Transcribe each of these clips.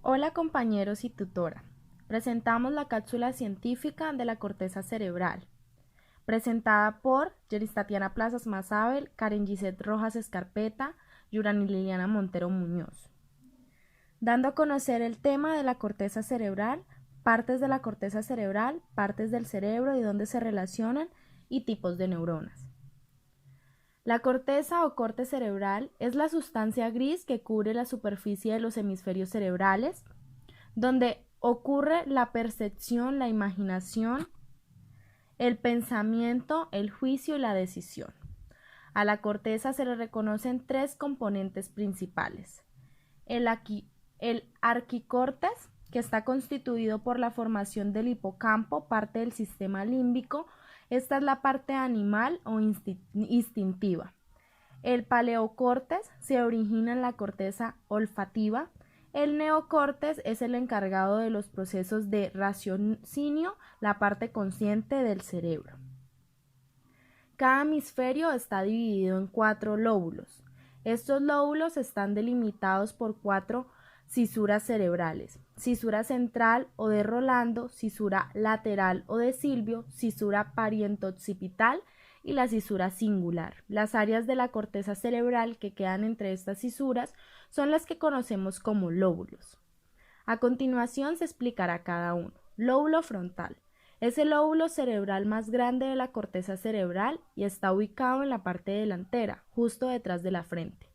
Hola compañeros y tutora. Presentamos la cápsula científica de la corteza cerebral, presentada por Yeris Tatiana Plazas Mazabel, Karen Gisette Rojas Escarpeta, Yurani Liliana Montero Muñoz. Dando a conocer el tema de la corteza cerebral, partes de la corteza cerebral, partes del cerebro y dónde se relacionan y tipos de neuronas. La corteza o corte cerebral es la sustancia gris que cubre la superficie de los hemisferios cerebrales, donde ocurre la percepción, la imaginación, el pensamiento, el juicio y la decisión. A la corteza se le reconocen tres componentes principales. El arquicortes, que está constituido por la formación del hipocampo, parte del sistema límbico. Esta es la parte animal o instintiva. El paleocortes se origina en la corteza olfativa. El neocortes es el encargado de los procesos de raciocinio, la parte consciente del cerebro. Cada hemisferio está dividido en 4 lóbulos. Estos lóbulos están delimitados por 4 cisuras cerebrales: cisura central o de Rolando, cisura lateral o de Silvio, cisura pariento-occipital y la cisura singular. Las áreas de la corteza cerebral que quedan entre estas cisuras son las que conocemos como lóbulos. A continuación se explicará cada uno. Lóbulo frontal. Es el lóbulo cerebral más grande de la corteza cerebral y está ubicado en la parte delantera, justo detrás de la frente.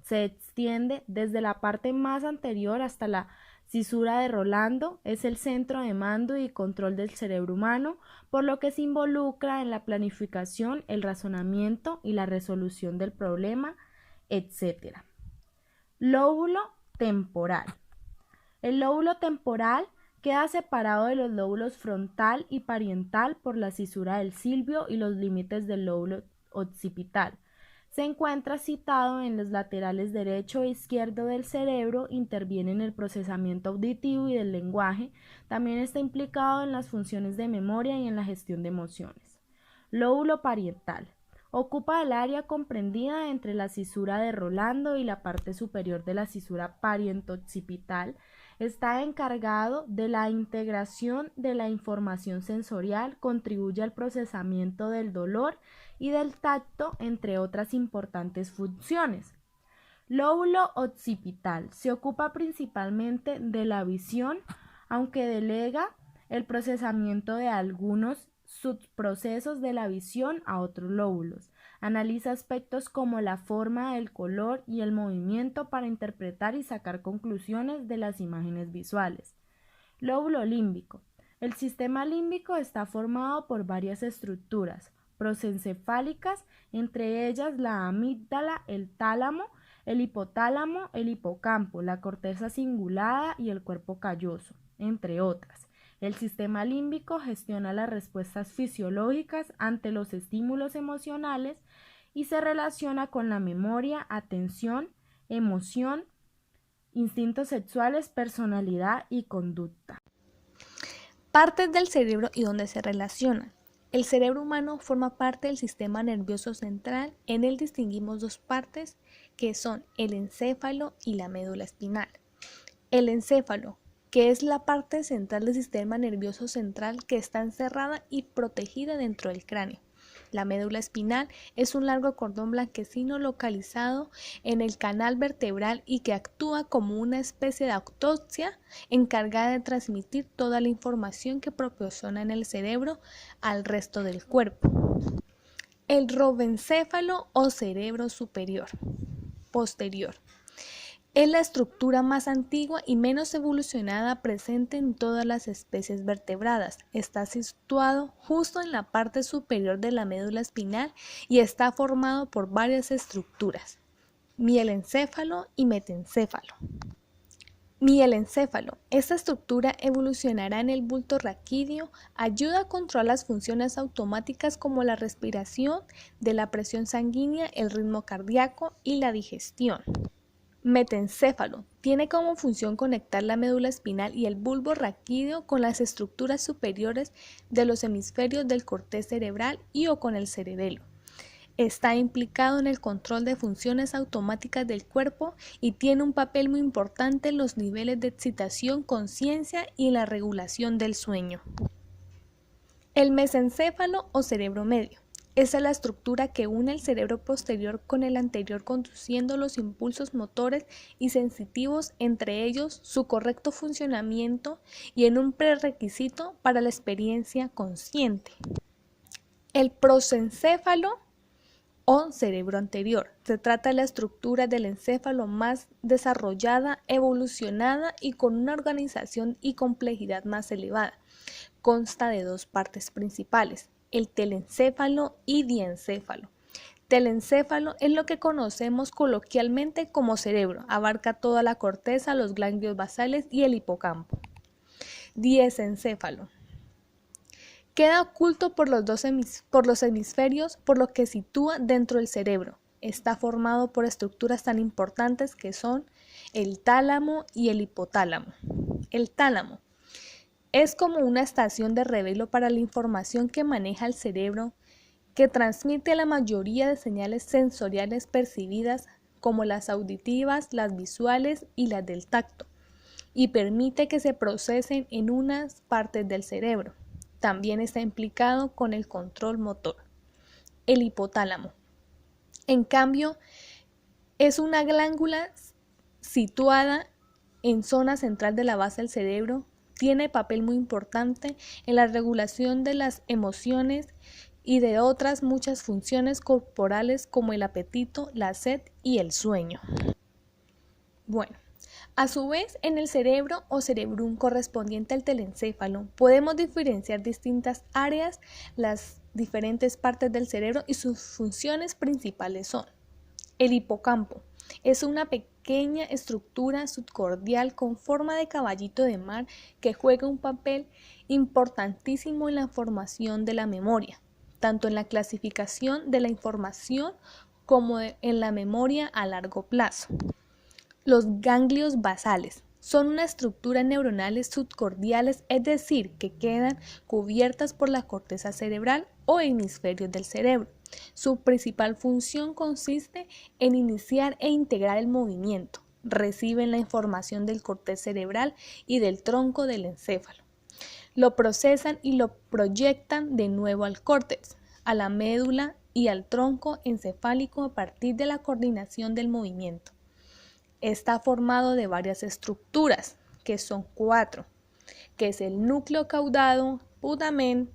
Se extiende desde la parte más anterior hasta la cisura de Rolando. Es el centro de mando y control del cerebro humano, por lo que se involucra en la planificación, el razonamiento y la resolución del problema, etc. Lóbulo temporal. El lóbulo temporal queda separado de los lóbulos frontal y parietal por la cisura del Silvio y los límites del lóbulo occipital. Se encuentra situado en los laterales derecho e izquierdo del cerebro, interviene en el procesamiento auditivo y del lenguaje, también está implicado en las funciones de memoria y en la gestión de emociones. Lóbulo parietal. Ocupa el área comprendida entre la cisura de Rolando y la parte superior de la cisura pariento-occipital. Está encargado de la integración de la información sensorial, contribuye al procesamiento del dolor y del tacto, entre otras importantes funciones. Lóbulo occipital. Se ocupa principalmente de la visión, aunque delega el procesamiento de algunos subprocesos de la visión a otros lóbulos. Analiza aspectos como la forma, el color y el movimiento para interpretar y sacar conclusiones de las imágenes visuales. Lóbulo límbico. El sistema límbico está formado por varias estructuras prosencefálicas, entre ellas la amígdala, el tálamo, el hipotálamo, el hipocampo, la corteza cingulada y el cuerpo calloso, entre otras. El sistema límbico gestiona las respuestas fisiológicas ante los estímulos emocionales y se relaciona con la memoria, atención, emoción, instintos sexuales, personalidad y conducta. Partes del cerebro y dónde se relacionan. El cerebro humano forma parte del sistema nervioso central. En él distinguimos dos partes que son el encéfalo y la médula espinal. El encéfalo, que es la parte central del sistema nervioso central que está encerrada y protegida dentro del cráneo. La médula espinal es un largo cordón blanquecino localizado en el canal vertebral y que actúa como una especie de autopsia encargada de transmitir toda la información que proporciona en el cerebro al resto del cuerpo. El robencéfalo o cerebro posterior. Es la estructura más antigua y menos evolucionada presente en todas las especies vertebradas. Está situado justo en la parte superior de la médula espinal y está formado por varias estructuras: mielencéfalo y metencéfalo. Mielencéfalo. Esta estructura evolucionará en el bulbo raquídeo, ayuda a controlar las funciones automáticas como la respiración, de la presión sanguínea, el ritmo cardíaco y la digestión. Metencéfalo. Tiene como función conectar la médula espinal y el bulbo raquídeo con las estructuras superiores de los hemisferios del corte cerebral y o con el cerebelo. Está implicado en el control de funciones automáticas del cuerpo y tiene un papel muy importante en los niveles de excitación, conciencia y en la regulación del sueño. El mesencéfalo o cerebro medio. Esa es la estructura que une el cerebro posterior con el anterior, conduciendo los impulsos motores y sensitivos, entre ellos su correcto funcionamiento y en un prerequisito para la experiencia consciente. El prosencéfalo o cerebro anterior. Se trata de la estructura del encéfalo más desarrollada, evolucionada y con una organización y complejidad más elevada. Consta de dos partes principales, el telencéfalo y diencéfalo. Telencéfalo es lo que conocemos coloquialmente como cerebro, abarca toda la corteza, los ganglios basales y el hipocampo. Diencéfalo. Queda oculto por los hemisferios, por lo que sitúa dentro del cerebro. Está formado por estructuras tan importantes que son el tálamo y el hipotálamo. El tálamo es como una estación de revelo para la información que maneja el cerebro, que transmite la mayoría de señales sensoriales percibidas, como las auditivas, las visuales y las del tacto, y permite que se procesen en unas partes del cerebro. También está implicado con el control motor. El hipotálamo, en cambio, es una glándula situada en zona central de la base del cerebro. Tiene papel muy importante en la regulación de las emociones y de otras muchas funciones corporales como el apetito, la sed y el sueño. Bueno, a su vez, en el cerebro o cerebrum correspondiente al telencéfalo, podemos diferenciar distintas áreas, las diferentes partes del cerebro y sus funciones principales son: el hipocampo. Es una pequeña estructura subcordial con forma de caballito de mar que juega un papel importantísimo en la formación de la memoria, tanto en la clasificación de la información como en la memoria a largo plazo. Los ganglios basales son una estructura neuronales subcordiales, es decir, que quedan cubiertas por la corteza cerebral o hemisferios del cerebro. Su principal función consiste en iniciar e integrar el movimiento. Reciben la información del corteza cerebral y del tronco del encéfalo. Lo procesan y lo proyectan de nuevo al córtex, a la médula y al tronco encefálico a partir de la coordinación del movimiento. Está formado de varias estructuras, que son 4, que es el núcleo caudado, putamen,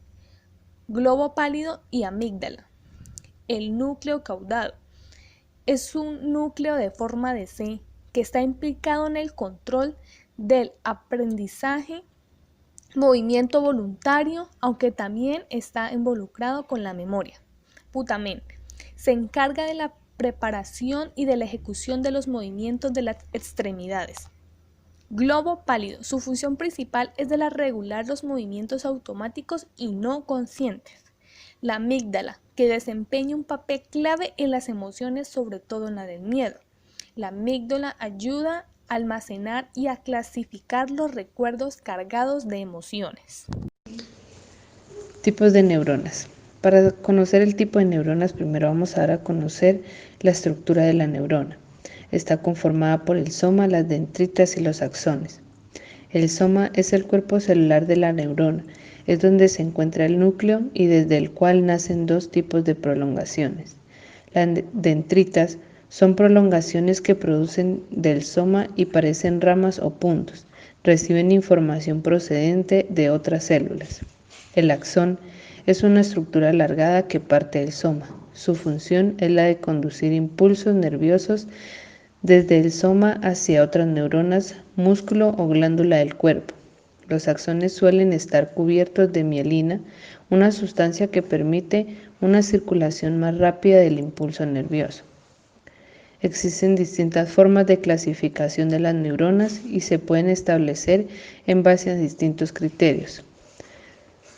globo pálido y amígdala. El núcleo caudado es un núcleo de forma de C que está implicado en el control del aprendizaje, movimiento voluntario, aunque también está involucrado con la memoria. Putamen se encarga de la preparación y de la ejecución de los movimientos de las extremidades. Globo pálido, su función principal es de la regular los movimientos automáticos y no conscientes. La amígdala, que desempeña un papel clave en las emociones, sobre todo en la del miedo. La amígdala ayuda a almacenar y a clasificar los recuerdos cargados de emociones. Tipos de neuronas. Para conocer el tipo de neuronas, primero vamos a dar a conocer la estructura de la neurona. Está conformada por el soma, las dendritas y los axones. El soma es el cuerpo celular de la neurona, es donde se encuentra el núcleo y desde el cual nacen dos tipos de prolongaciones. Las dendritas son prolongaciones que producen del soma y parecen ramas o puntos. Reciben información procedente de otras células. El axón es una estructura alargada que parte del soma. Su función es la de conducir impulsos nerviosos desde el soma hacia otras neuronas, músculo o glándula del cuerpo. Los axones suelen estar cubiertos de mielina, una sustancia que permite una circulación más rápida del impulso nervioso. Existen distintas formas de clasificación de las neuronas y se pueden establecer en base a distintos criterios.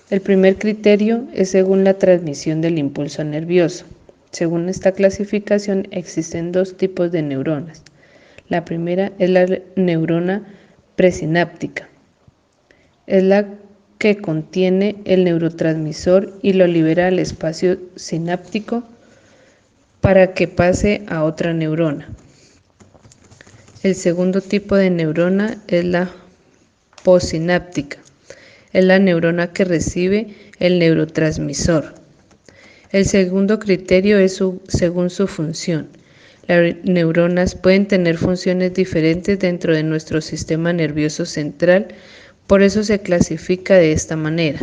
El primer criterio es según la transmisión del impulso nervioso. Según esta clasificación existen dos tipos de neuronas. La primera es la neurona presináptica. Es la que contiene el neurotransmisor y lo libera al espacio sináptico para que pase a otra neurona. El segundo tipo de neurona es la postsináptica. Es la neurona que recibe el neurotransmisor. El segundo criterio es según su función. Las neuronas pueden tener funciones diferentes dentro de nuestro sistema nervioso central, por eso se clasifica de esta manera.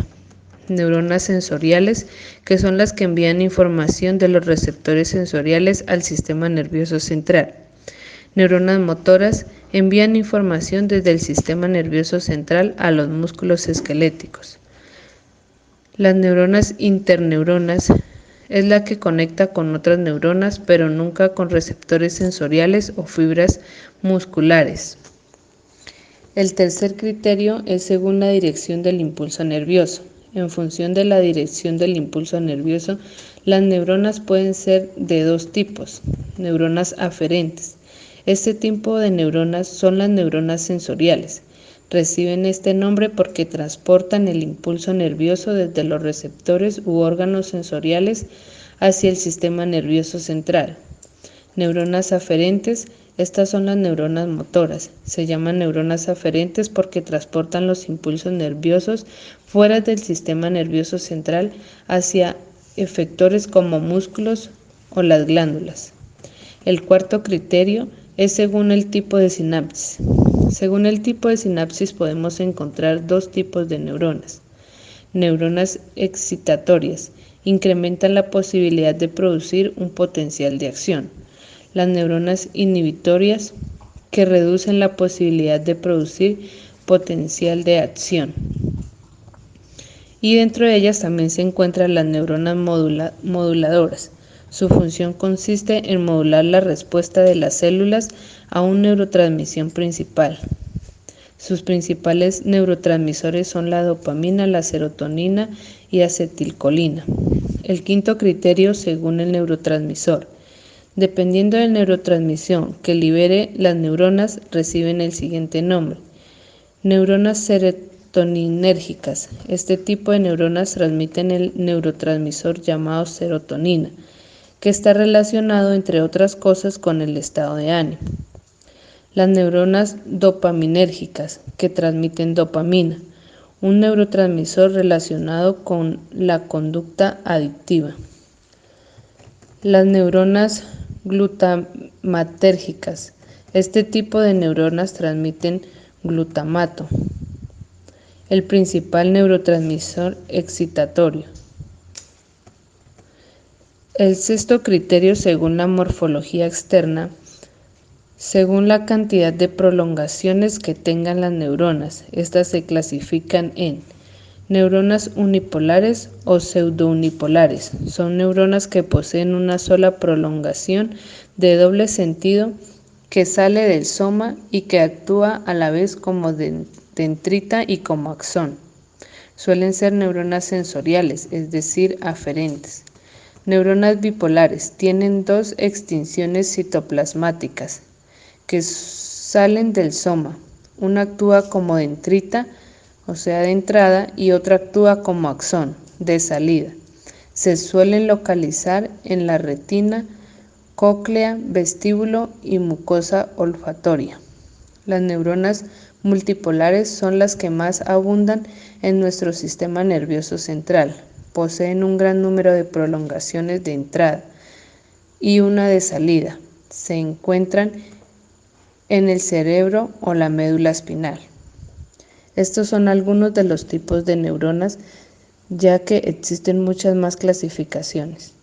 Neuronas sensoriales, que son las que envían información de los receptores sensoriales al sistema nervioso central. Neuronas motoras envían información desde el sistema nervioso central a los músculos esqueléticos. Las neuronas interneuronas es la que conecta con otras neuronas, pero nunca con receptores sensoriales o fibras musculares. El tercer criterio es según la dirección del impulso nervioso. En función de la dirección del impulso nervioso, las neuronas pueden ser de dos tipos: neuronas aferentes. Este tipo de neuronas son las neuronas sensoriales. Reciben este nombre porque transportan el impulso nervioso desde los receptores u órganos sensoriales hacia el sistema nervioso central. Neuronas aferentes, estas son las neuronas motoras. Se llaman neuronas aferentes porque transportan los impulsos nerviosos fuera del sistema nervioso central hacia efectores como músculos o las glándulas. El cuarto criterio es según el tipo de sinapsis. Según el tipo de sinapsis podemos encontrar dos tipos de neuronas. Neuronas excitatorias incrementan la posibilidad de producir un potencial de acción. Las neuronas inhibitorias, que reducen la posibilidad de producir potencial de acción. Y dentro de ellas también se encuentran las neuronas moduladoras. Su función consiste en modular la respuesta de las células a una neurotransmisión principal. Sus principales neurotransmisores son la dopamina, la serotonina y acetilcolina. El quinto criterio según el neurotransmisor. Dependiendo de la neurotransmisión que libere las neuronas, reciben el siguiente nombre: neuronas serotoninérgicas. Este tipo de neuronas transmiten el neurotransmisor llamado serotonina, que está relacionado, entre otras cosas, con el estado de ánimo. Las neuronas dopaminérgicas, que transmiten dopamina, un neurotransmisor relacionado con la conducta adictiva. Las neuronas glutamatérgicas. Este tipo de neuronas transmiten glutamato, el principal neurotransmisor excitatorio. El sexto criterio según la morfología externa, según la cantidad de prolongaciones que tengan las neuronas. Estas se clasifican en neuronas unipolares o pseudounipolares. Son neuronas que poseen una sola prolongación de doble sentido que sale del soma y que actúa a la vez como dendrita y como axón. Suelen ser neuronas sensoriales, es decir, aferentes. Neuronas bipolares tienen dos extinciones citoplasmáticas que salen del soma. Una actúa como dendrita, o sea, de entrada, y otra actúa como axón, de salida. Se suelen localizar en la retina, cóclea, vestíbulo y mucosa olfatoria. Las neuronas multipolares son las que más abundan en nuestro sistema nervioso central. Poseen un gran número de prolongaciones de entrada y una de salida. Se encuentran en el cerebro o la médula espinal. Estos son algunos de los tipos de neuronas, ya que existen muchas más clasificaciones.